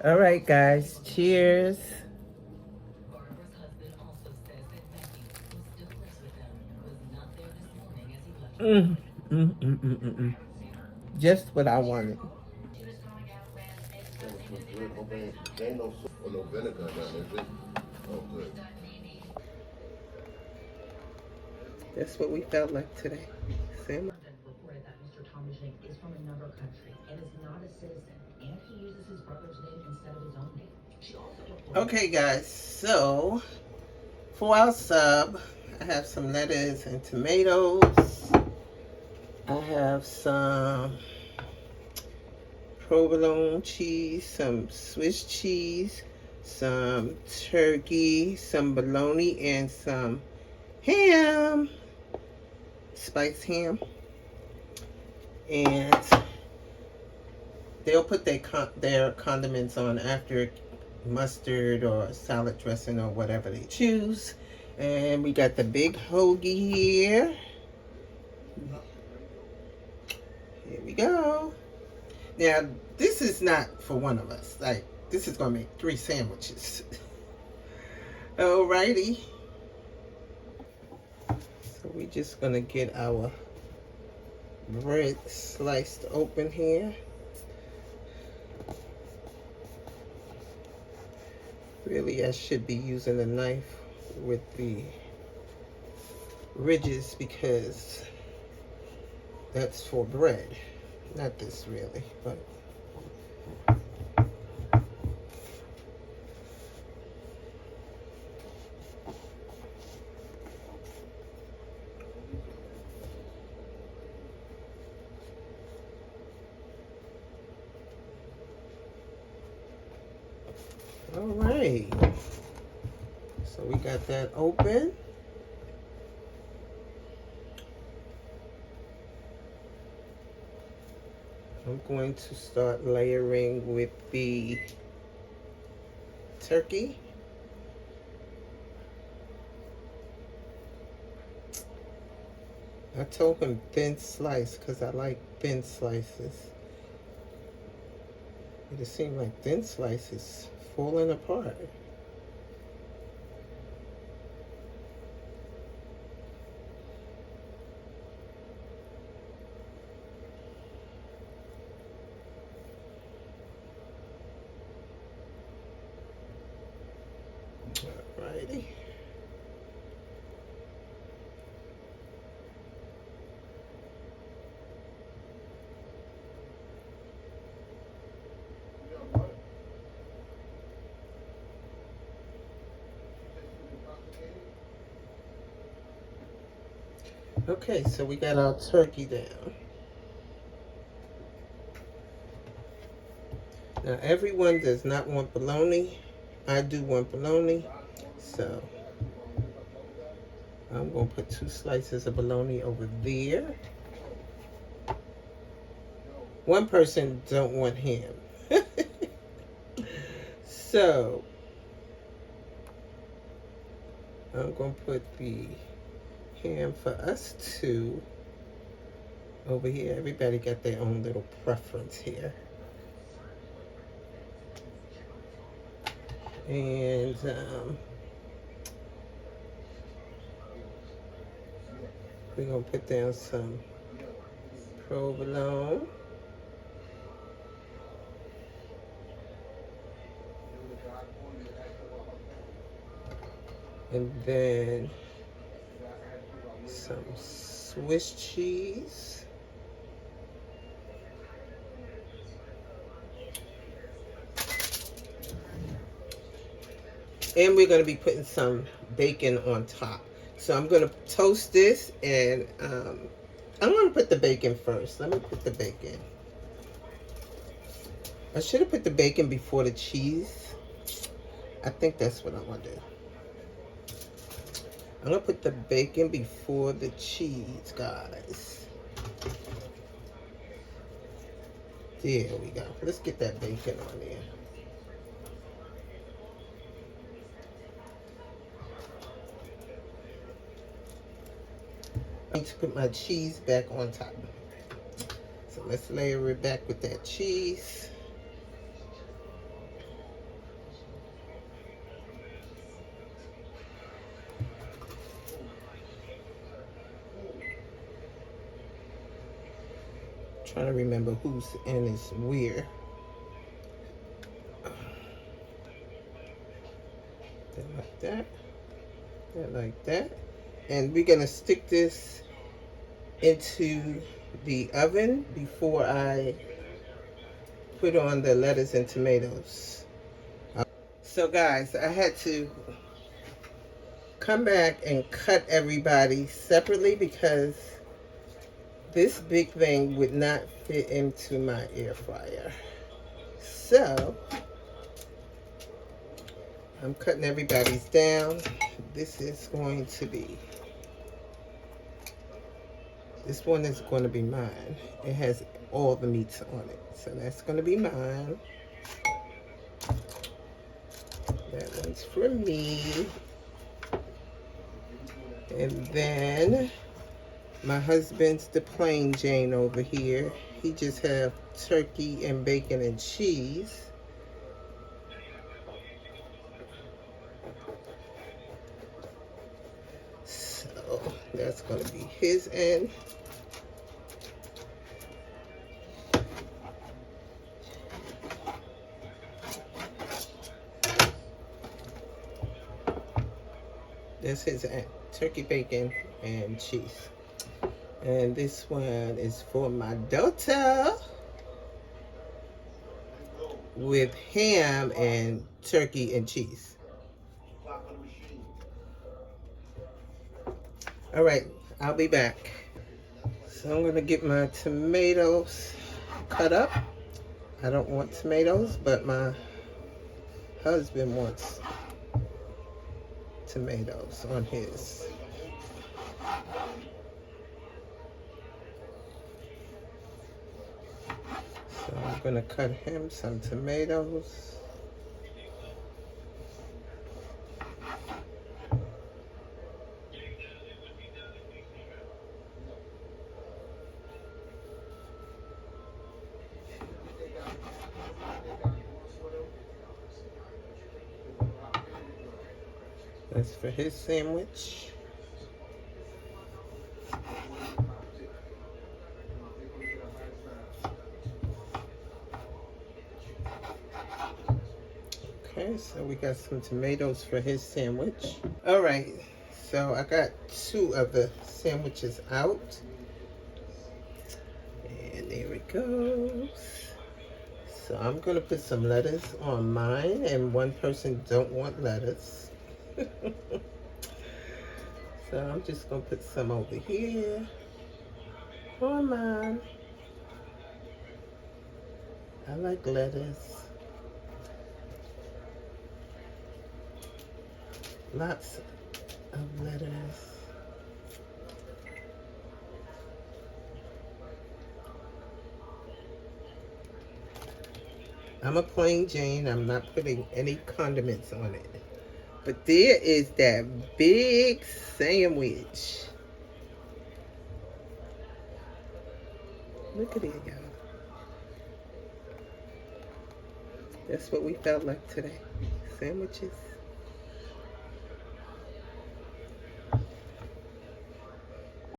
All right, guys. Cheers. Mm, mm. Just what I wanted. Ain't no soup or no vinegar down there, is it? Oh, good. That's what we felt like today. Same. Okay, guys. So for our sub, I have some lettuce and tomatoes. I have some provolone cheese, some Swiss cheese, some turkey, some bologna, and some ham, spiced ham. And they'll put their condiments on after, mustard or salad dressing or whatever they choose. And we got the big hoagie here. Here we go. Now, this is not for one of us. Like, this is going to make 3 sandwiches. Alrighty. So we're just going to get our bread sliced open here. Really, I should be using a knife with the ridges because that's for bread. Not this really, but all right. So we got that open. I'm going to start layering with the turkey. I told him thin slice because I like thin slices. It just seemed like thin slices falling apart. Alrighty. Okay, so we got our turkey down. Now everyone does not want bologna. I do want bologna, so I'm gonna put 2 slices of bologna over there. One person don't want ham. So I'm gonna put the ham for us 2 over here. Everybody got their own little preference here. And we're gonna put down some provolone. And then some Swiss cheese. And we're going to be putting some bacon on top. So I'm going to toast this, and I'm going to put the bacon first. Let me put the bacon. I should have put the bacon before the cheese. I think that's what I'm going to do. I'm going to put the bacon before the cheese, guys. There we go. Let's get that bacon on there. I need to put my cheese back on top. So let's layer it back with that cheese. trying to remember whose end is where. That like that. That like that. And we're gonna stick this into the oven before I put on the lettuce and tomatoes. So guys, I had to come back and cut everybody separately because this big thing would not fit into my air fryer. So I'm cutting everybody's down. This is going to be, this one is going to be mine. It has all the meats on it. So that's going to be mine. That one's for me. And then my husband's the plain Jane over here. He just have turkey and bacon and cheese. So that's going to be his end. That's his end. Turkey, bacon, and cheese. And this one is for my daughter with ham and turkey and cheese. All right, I'll be back. So I'm gonna get my tomatoes cut up. I don't want tomatoes, but my husband wants tomatoes on his. So I'm gonna cut him some tomatoes. That's for his sandwich. Okay, so we got some tomatoes for his sandwich. All right, so I got 2 of the sandwiches out. And there it goes. So I'm gonna put some lettuce on mine, and one person don't want lettuce. So I'm just gonna put some over here on mine. I like lettuce. Lots of lettuce. I'm a plain Jane. I'm not putting any condiments on it. But there is that big sandwich. Look at it, y'all. That's what we felt like today. Sandwiches.